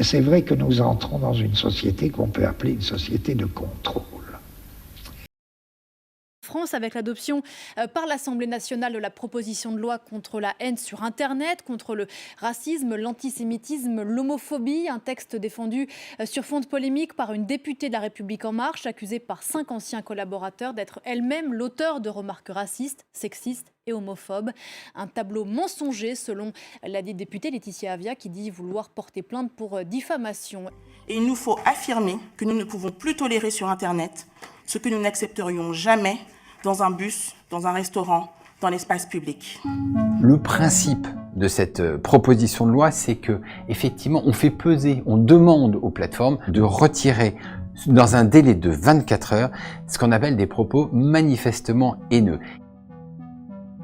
c'est vrai que nous entrons dans une société qu'on peut appeler une société de contrôle. France avec l'adoption par l'Assemblée nationale de la proposition de loi contre la haine sur Internet, contre le racisme, l'antisémitisme, l'homophobie, un texte défendu sur fond de polémique par une députée de La République En Marche, accusée par 5 anciens collaborateurs d'être elle-même l'auteur de remarques racistes, sexistes et homophobes. Un tableau mensonger selon la députée Laetitia Avia qui dit vouloir porter plainte pour diffamation. Et il nous faut affirmer que nous ne pouvons plus tolérer sur Internet ce que nous n'accepterions jamais dans un bus, dans un restaurant, dans l'espace public. Le principe de cette proposition de loi, c'est que effectivement, on fait peser, on demande aux plateformes de retirer dans un délai de 24 heures ce qu'on appelle des propos manifestement haineux.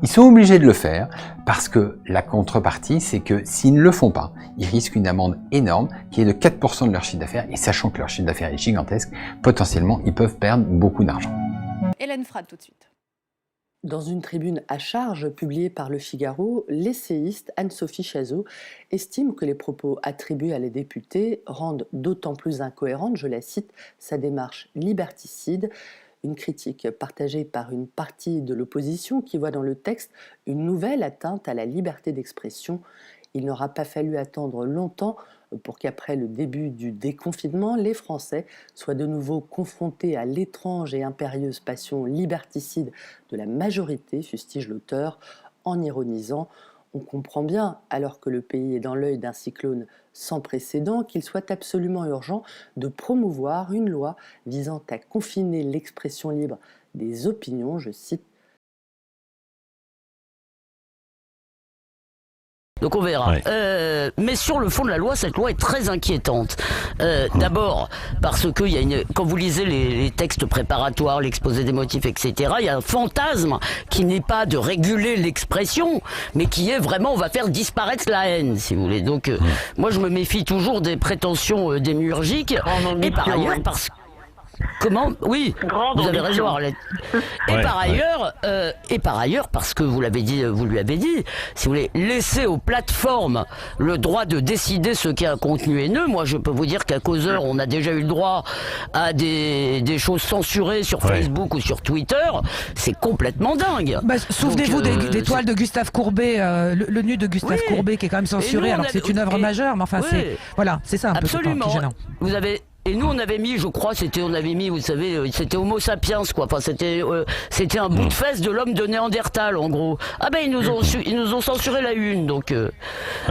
Ils sont obligés de le faire parce que la contrepartie, c'est que s'ils ne le font pas, ils risquent une amende énorme qui est de 4% de leur chiffre d'affaires. Et sachant que leur chiffre d'affaires est gigantesque, potentiellement, ils peuvent perdre beaucoup d'argent. Hélène Frade tout de suite. Dans une tribune à charge publiée par Le Figaro, l'essayiste Anne-Sophie Chazot estime que les propos attribués à la députée rendent d'autant plus incohérente, je la cite, sa démarche liberticide. Une critique partagée par une partie de l'opposition qui voit dans le texte une nouvelle atteinte à la liberté d'expression. Il n'aura pas fallu attendre longtemps pour qu'après le début du déconfinement, les Français soient de nouveau confrontés à l'étrange et impérieuse passion liberticide de la majorité, fustige l'auteur, en ironisant. On comprend bien, alors que le pays est dans l'œil d'un cyclone sans précédent, qu'il soit absolument urgent de promouvoir une loi visant à confiner l'expression libre des opinions, je cite. Donc on verra. Ouais. Mais sur le fond de la loi, cette loi est très inquiétante. D'abord parce que quand vous lisez les textes préparatoires, l'exposé des motifs, etc., il y a un fantasme qui n'est pas de réguler l'expression, mais qui est vraiment on va faire disparaître la haine, si vous voulez. Donc moi je me méfie toujours des prétentions démiurgiques. Et par ailleurs parce que comment ? Oui, vous avez raison, Arlette. Et par ailleurs, parce que vous lui avez dit, si vous voulez, laisser aux plateformes le droit de décider ce qu'est un contenu haineux. Moi, je peux vous dire qu'à Causeur, on a déjà eu le droit à des choses censurées sur Facebook ou sur Twitter. C'est complètement dingue. Souvenez-vous des toiles de Gustave Courbet, le nu de Gustave Courbet qui est quand même censuré, alors que c'est une œuvre majeure, mais enfin, c'est ça un peu absolument. Gênant. Et nous, on avait mis, je crois, vous savez, c'était Homo sapiens, quoi. Enfin, c'était un bout de fesse de l'homme de Néandertal, en gros. Ah ben, ils nous ont censuré la une, donc.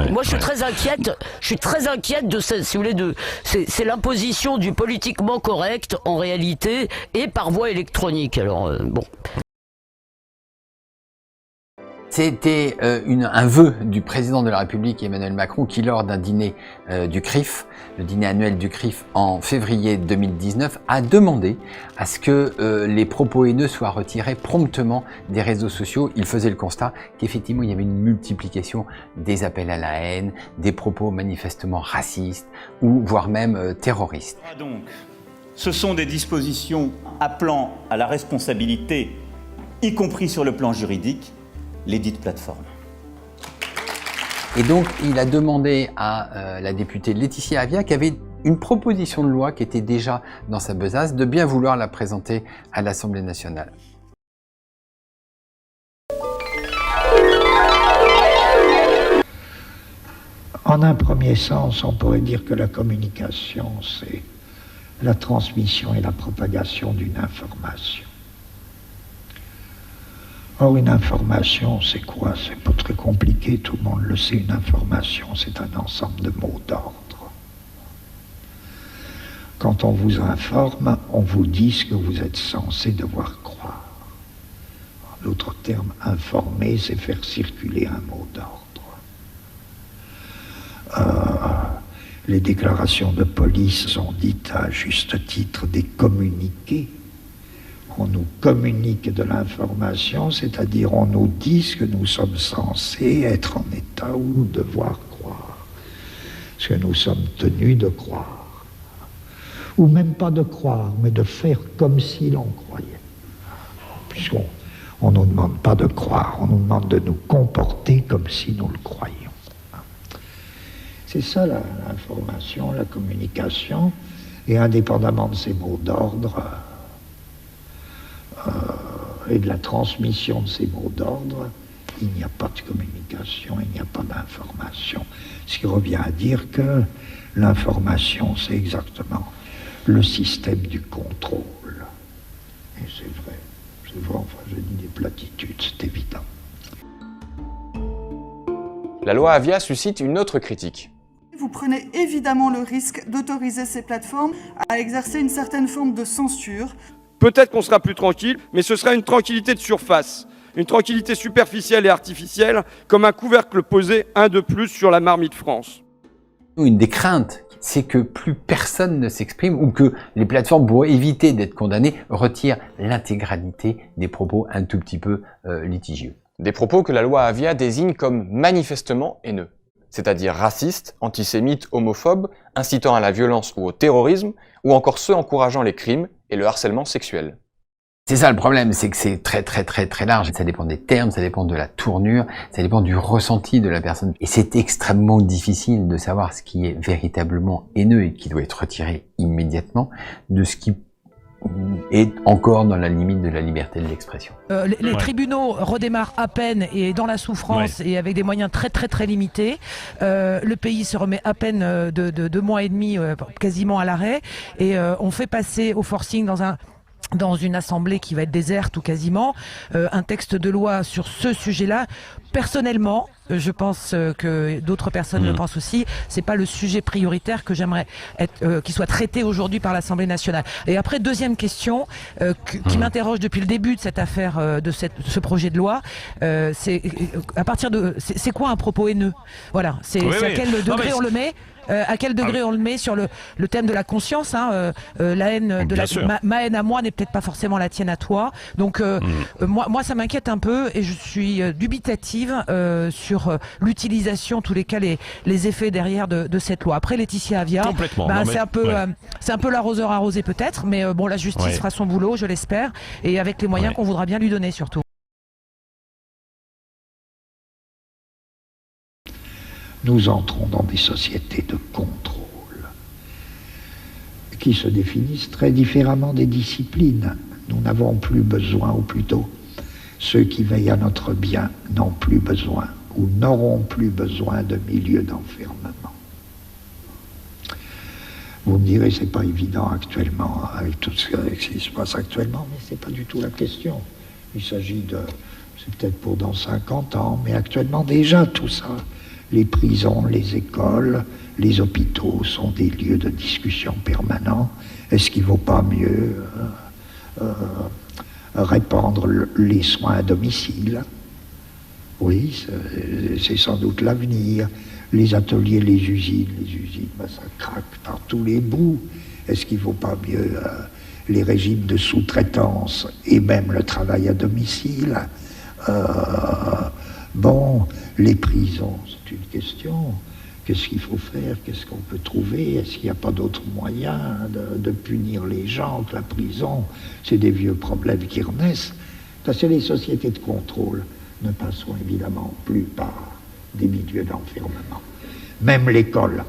Moi, je suis très inquiète. Je suis très inquiète de si vous voulez, c'est l'imposition du politiquement correct, en réalité, et par voie électronique. Alors, bon. C'était un vœu du président de la République Emmanuel Macron qui, lors d'un dîner du CRIF, le dîner annuel du CRIF en février 2019, a demandé à ce que les propos haineux soient retirés promptement des réseaux sociaux. Il faisait le constat qu'effectivement il y avait une multiplication des appels à la haine, des propos manifestement racistes ou voire même terroristes. Donc, ce sont des dispositions appelant à la responsabilité, y compris sur le plan juridique, les dites plateformes. Et donc, il a demandé à la députée Laetitia Avia, qui avait une proposition de loi qui était déjà dans sa besace, de bien vouloir la présenter à l'Assemblée nationale. En un premier sens, on pourrait dire que la communication, c'est la transmission et la propagation d'une information. Or, une information, c'est quoi? C'est pas très compliqué, tout le monde le sait. Une information, c'est un ensemble de mots d'ordre. Quand on vous informe, on vous dit ce que vous êtes censé devoir croire. En d'autres termes, informer, c'est faire circuler un mot d'ordre. Les déclarations de police sont dites à juste titre des communiqués. On nous communique de l'information, c'est-à-dire on nous dit ce que nous sommes censés être en état ou devoir croire, ce que nous sommes tenus de croire, ou même pas de croire, mais de faire comme si l'on croyait. Puisqu'on ne nous demande pas de croire, on nous demande de nous comporter comme si nous le croyions. C'est ça l'information, la communication, et indépendamment de ces mots d'ordre et de la transmission de ces mots d'ordre, il n'y a pas de communication, il n'y a pas d'information. Ce qui revient à dire que l'information, c'est exactement le système du contrôle. Et c'est vrai, enfin je dis des platitudes, c'est évident. La loi Avia suscite une autre critique. Vous prenez évidemment le risque d'autoriser ces plateformes à exercer une certaine forme de censure. Peut-être qu'on sera plus tranquille, mais ce sera une tranquillité de surface, une tranquillité superficielle et artificielle, comme un couvercle posé un de plus sur la marmite France. Une des craintes, c'est que plus personne ne s'exprime ou que les plateformes, pour éviter d'être condamnées, retirent l'intégralité des propos un tout petit peu litigieux. Des propos que la loi Avia désigne comme manifestement haineux, c'est-à-dire racistes, antisémites, homophobes, incitant à la violence ou au terrorisme, ou encore ceux encourageant les crimes et le harcèlement sexuel. C'est ça le problème, c'est que c'est très large. Ça dépend des termes, ça dépend de la tournure, ça dépend du ressenti de la personne. Et c'est extrêmement difficile de savoir ce qui est véritablement haineux et qui doit être retiré immédiatement de ce qui est encore dans la limite de la liberté de l'expression. Les tribunaux redémarrent à peine et dans la souffrance et avec des moyens très limités. Le pays se remet à peine de 2 mois et demi quasiment à l'arrêt et on fait passer au forcing dans une assemblée qui va être déserte ou quasiment, un texte de loi sur ce sujet-là. Personnellement, je pense que d'autres personnes le pensent aussi, c'est pas le sujet prioritaire que j'aimerais qui soit traité aujourd'hui par l'Assemblée nationale. Et après, deuxième question qui m'interroge depuis le début de cette affaire, de ce projet de loi, c'est à partir de, c'est quoi un propos haineux? Voilà, c'est à quel degré on le met? À quel degré on le met sur le thème de la conscience, hein, la haine de ma haine à moi n'est peut-être pas forcément la tienne à toi. Donc moi ça m'inquiète un peu et je suis dubitative sur l'utilisation, en tous les cas les effets derrière de cette loi. Après Laetitia Avia, c'est un peu l'arroseur arrosé peut-être, mais bon, la justice fera son boulot, je l'espère, et avec les moyens qu'on voudra bien lui donner surtout. Nous entrons dans des sociétés de contrôle qui se définissent très différemment des disciplines. Nous n'avons plus besoin, ou plutôt, ceux qui veillent à notre bien n'ont plus besoin ou n'auront plus besoin de milieux d'enfermement. Vous me direz, c'est pas évident actuellement, avec tout ce qui se passe actuellement, mais c'est pas du tout la question. Il s'agit de, c'est peut-être pour dans 50 ans, mais actuellement déjà tout ça. Les prisons, les écoles, les hôpitaux sont des lieux de discussion permanents. Est-ce qu'il ne vaut pas mieux répandre les soins à domicile? Oui, c'est sans doute l'avenir. Les ateliers, les usines, ça craque par tous les bouts. Est-ce qu'il ne vaut pas mieux les régimes de sous-traitance et même le travail à domicile? Bon, les prisons, c'est une question. Qu'est-ce qu'il faut faire? Qu'est-ce qu'on peut trouver? Est-ce qu'il n'y a pas d'autres moyens de punir les gens que la prison? C'est des vieux problèmes qui renaissent. Parce que les sociétés de contrôle ne passeront évidemment plus par des milieux d'enfermement. Même l'école.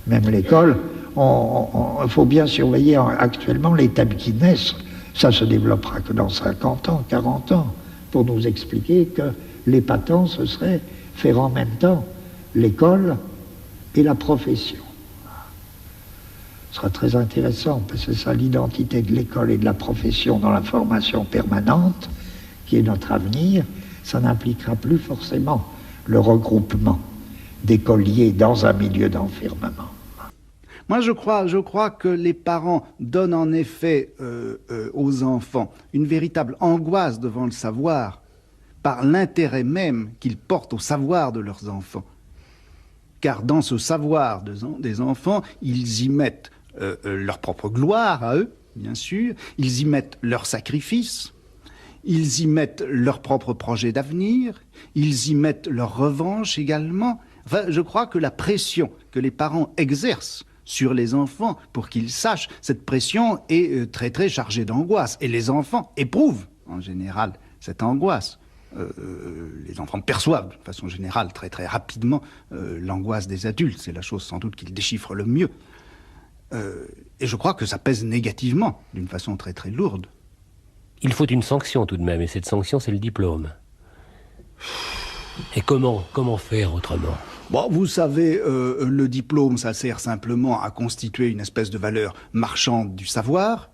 Il faut bien surveiller actuellement les thèmes qui naissent. Ça se développera que dans 50 ans, 40 ans, pour nous expliquer que l'épatant, ce serait faire en même temps l'école et la profession. Ce sera très intéressant, parce que c'est ça l'identité de l'école et de la profession dans la formation permanente, qui est notre avenir. Ça n'impliquera plus forcément le regroupement d'écoliers dans un milieu d'enfermement. Moi, je crois que les parents donnent en effet aux enfants une véritable angoisse devant le savoir, par l'intérêt même qu'ils portent au savoir de leurs enfants. Car dans ce savoir des enfants, ils y mettent leur propre gloire à eux, bien sûr, ils y mettent leur sacrifice, ils y mettent leur propre projet d'avenir, ils y mettent leur revanche également. Enfin, je crois que la pression que les parents exercent sur les enfants pour qu'ils sachent, cette pression est très chargée d'angoisse. Et les enfants éprouvent, en général, cette angoisse. Les enfants perçoivent, de façon générale, très très rapidement, l'angoisse des adultes. C'est la chose sans doute qu'ils déchiffrent le mieux. Et je crois que ça pèse négativement, d'une façon très très lourde. Il faut une sanction tout de même, et cette sanction, c'est le diplôme. Et comment faire autrement? Bon, vous savez, le diplôme, ça sert simplement à constituer une espèce de valeur marchande du savoir.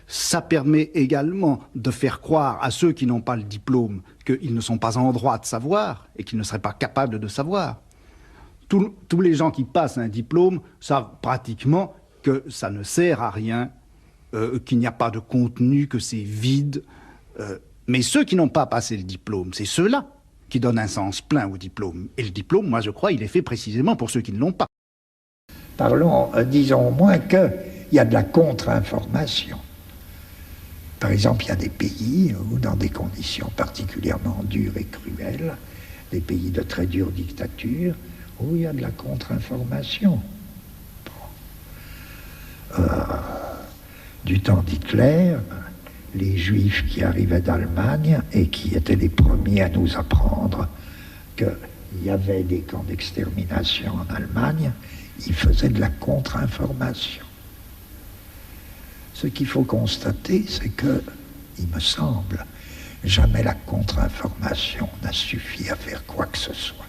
Ça permet également de faire croire à ceux qui n'ont pas le diplôme qu'ils ne sont pas en droit de savoir et qu'ils ne seraient pas capables de savoir. Tous les gens qui passent un diplôme savent pratiquement que ça ne sert à rien, qu'il n'y a pas de contenu, que c'est vide. Mais ceux qui n'ont pas passé le diplôme, c'est ceux-là qui donnent un sens plein au diplôme. Et le diplôme, moi je crois, il est fait précisément pour ceux qui ne l'ont pas. Parlons, disons au moins qu'il y a de la contre-information. Par exemple, il y a des pays où, dans des conditions particulièrement dures et cruelles, des pays de très dure dictature, où il y a de la contre-information. Du temps d'Hitler, les Juifs qui arrivaient d'Allemagne et qui étaient les premiers à nous apprendre qu'il y avait des camps d'extermination en Allemagne, ils faisaient de la contre-information. Ce qu'il faut constater, c'est que, il me semble, jamais la contre-information n'a suffi à faire quoi que ce soit.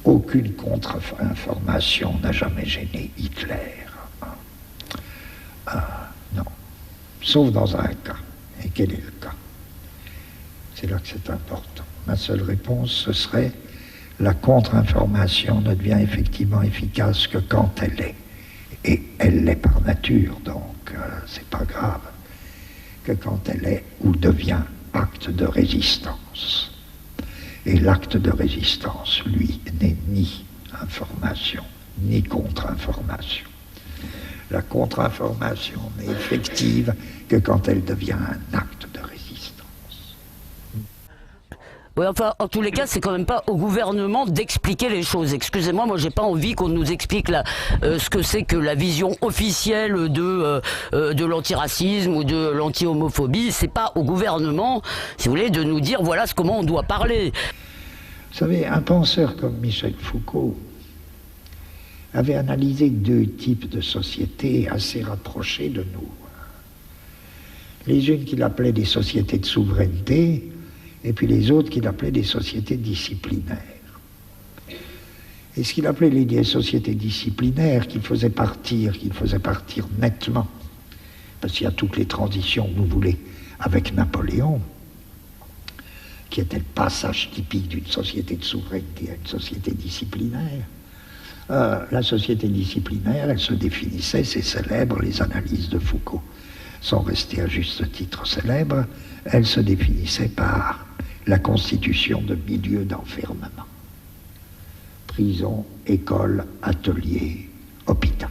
Aucune contre-information n'a jamais gêné Hitler. Non. Sauf dans un cas. Et quel est le cas? C'est là que c'est important. Ma seule réponse, ce serait la contre-information ne devient effectivement efficace que quand elle est. Et elle l'est par nature, donc c'est pas grave. Que quand elle est ou devient acte de résistance. Et l'acte de résistance, lui, n'est ni information, ni contre-information. La contre-information n'est effective que quand elle devient un acte de résistance. Oui, enfin, en tous les cas, c'est quand même pas au gouvernement d'expliquer les choses. Excusez-moi, moi, j'ai pas envie qu'on nous explique ce que c'est que la vision officielle de l'antiracisme ou de l'anti-homophobie. C'est pas au gouvernement, si vous voulez, de nous dire voilà comment on doit parler. Vous savez, un penseur comme Michel Foucault avait analysé deux types de sociétés assez rapprochées de nous. Les unes qu'il appelait des sociétés de souveraineté, et puis les autres qu'il appelait des sociétés disciplinaires. Et ce qu'il appelait les sociétés disciplinaires, qu'il faisait partir nettement, parce qu'il y a toutes les transitions que vous voulez, avec Napoléon, qui était le passage typique d'une société de souveraineté à une société disciplinaire. La société disciplinaire, elle se définissait, c'est célèbre, les analyses de Foucault sont restées à juste titre célèbres, elle se définissait par la constitution de milieux d'enfermement. Prison, école, atelier, hôpital.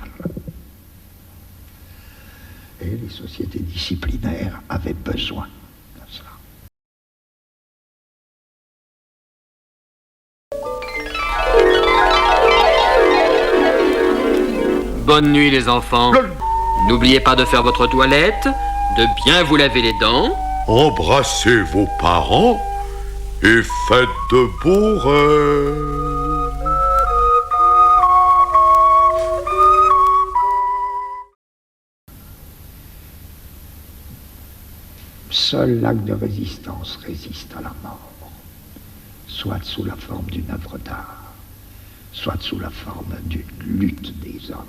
Et les sociétés disciplinaires avaient besoin de cela. Bonne nuit les enfants. N'oubliez pas de faire votre toilette, de bien vous laver les dents. Embrassez vos parents et faites de beaux rêves. Seul l'acte de résistance résiste à la mort, soit sous la forme d'une œuvre d'art, soit sous la forme d'une lutte des hommes.